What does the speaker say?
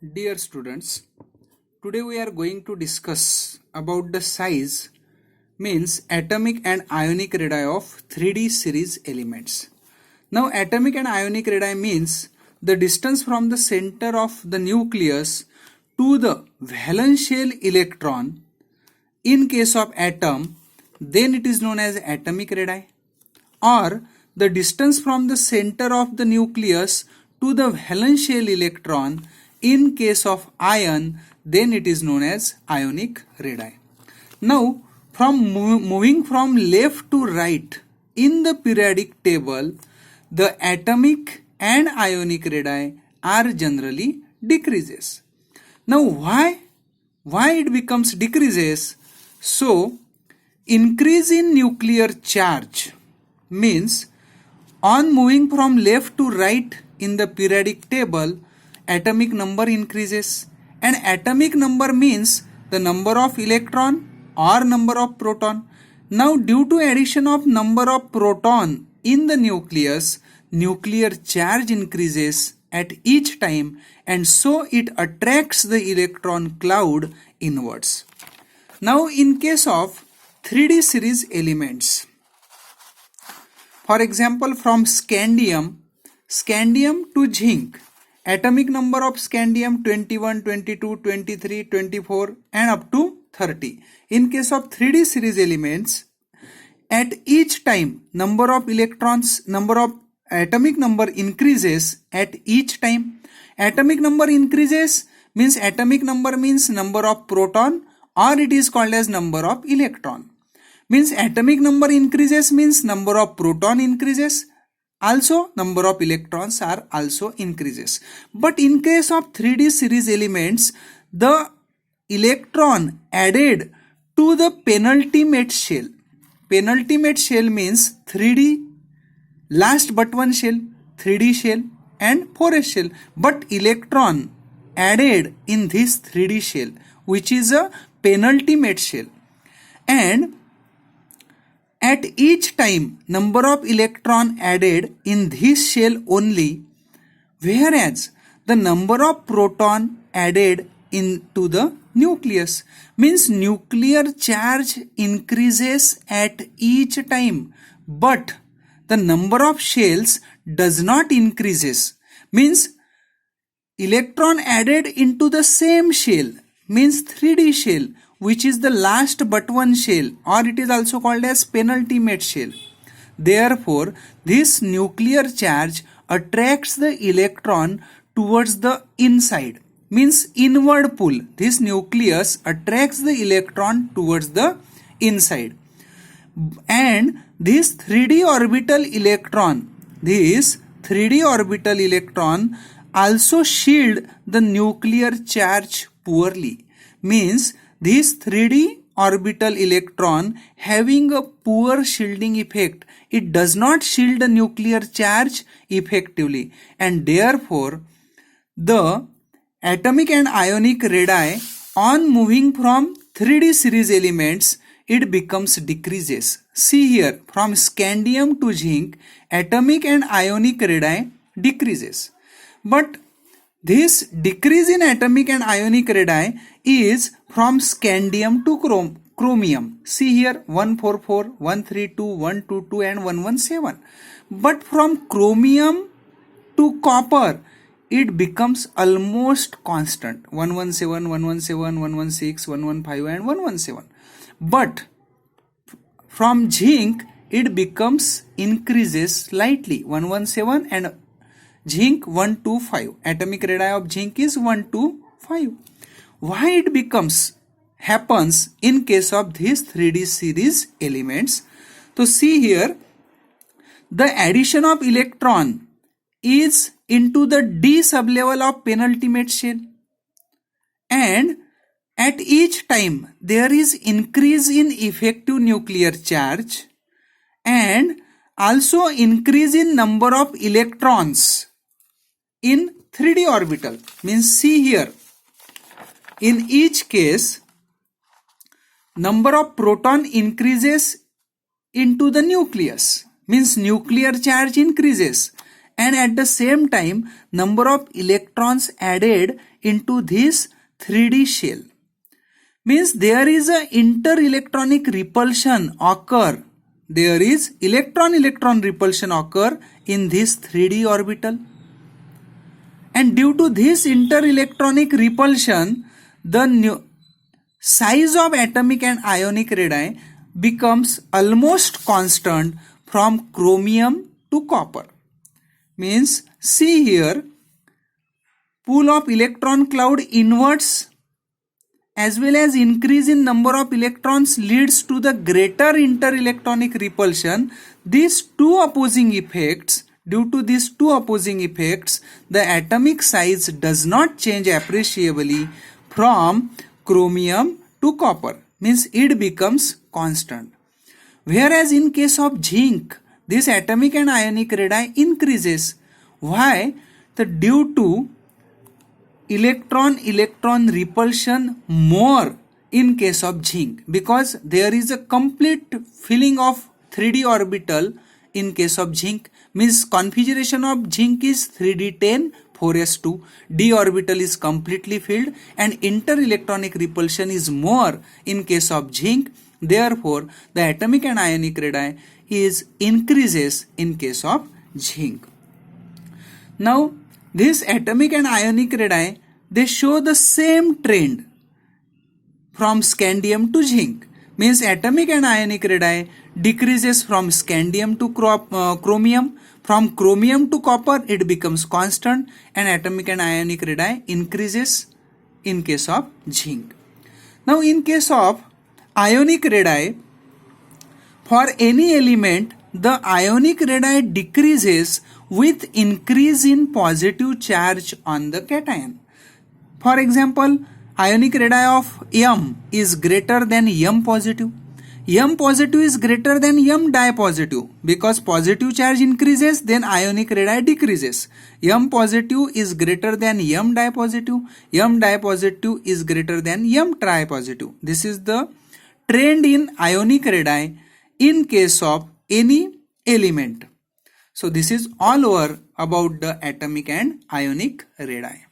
Dear students, today we are going to discuss about the size means atomic and ionic radii of 3D series elements. Now atomic and ionic radii means the distance from the center of the nucleus to the valence shell electron. In case of atom, then it is known as atomic radii, or the distance from the center of the nucleus to the valence shell electron. In case of ion, then it is known as ionic radii. Now, moving from left to right in the periodic table, the atomic and ionic radii are generally decreases. Now, why it becomes decreases? So, increase in nuclear charge means on moving from left to right in the periodic table, atomic number increases, and atomic number means the number of electron or number of proton. Now due to addition of number of proton in the nucleus, nuclear charge increases at each time, and so it attracts the electron cloud inwards. Now in case of 3D series elements, for example from scandium to zinc, atomic number of scandium 21, 22, 23, 24 and up to 30. In case of 3D series elements, at each time number of electrons, number of atomic number increases at each time. Atomic number increases means number of proton, or it is called as number of electron. Means atomic number increases means number of proton increases, also number of electrons are also increases. But in case of 3D series elements, the electron added to the penultimate shell. Penultimate shell means 3D, last but one shell, 3D shell and 4S shell. But electron added in this 3D shell, which is a penultimate shell, and at each time number of electron added in this shell only, whereas the number of proton added into the nucleus means nuclear charge increases at each time, but the number of shells does not increases. Means electron added into the same shell means 3D shell, which is the last but one shell, or it is also called as penultimate shell. Therefore, this nuclear charge attracts the electron towards the inside, means inward pull. This nucleus attracts the electron towards the inside, and this 3D orbital electron also shield the nuclear charge poorly. Means this 3D orbital electron having a poor shielding effect, it does not shield the nuclear charge effectively, and therefore the atomic and ionic radii on moving from 3D series elements, it becomes decreases. See here, from scandium to zinc, atomic and ionic radii decreases. But this decrease in atomic and ionic radii is from scandium to chromium. See here, 144, 132, 122 and 117. But from chromium to copper, it becomes almost constant, 117, 117, 116, 115 and 117. But from zinc, it becomes increases slightly, 117 and zinc 125. Atomic radii of zinc is 125. Why it happens in case of these 3D series elements? So see here, the addition of electron is into the D sublevel of penultimate shell, and at each time there is increase in effective nuclear charge and also increase in number of electrons in 3D orbital. Means see here, in each case number of proton increases into the nucleus, means nuclear charge increases, and at the same time number of electrons added into this 3D shell. Means there is a inter-electronic repulsion occur. There is electron-electron repulsion occur in this 3D orbital. And due to this inter-electronic repulsion, the size of atomic and ionic radii becomes almost constant from chromium to copper. Means see here, pool of electron cloud inverts as well as increase in number of electrons leads to the greater inter-electronic repulsion. These two opposing effects, due to these two opposing effects, the atomic size does not change appreciably from chromium to copper. Means it becomes constant. Whereas in case of zinc, this atomic and ionic radii increases. Why? Due to electron repulsion more in case of zinc, because there is a complete filling of 3D orbital in case of zinc. Means configuration of zinc is 3d10 4s2, d orbital is completely filled and inter-electronic repulsion is more in case of zinc. Therefore the atomic and ionic radii is increases in case of zinc. Now this atomic and ionic radii, they show the same trend from scandium to zinc. Means atomic and ionic radii decreases from scandium to chromium. From chromium to copper it becomes constant, and atomic and ionic radii increases in case of zinc. Now in case of ionic radii, for any element the ionic radii decreases with increase in positive charge on the cation. For example, ionic radii of M is greater than M positive. M positive is greater than M di positive. Because positive charge increases, then ionic radii decreases. M positive is greater than M di positive. M di positive is greater than M tri positive. This is the trend in ionic radii in case of any element. So this is all over about the atomic and ionic radii.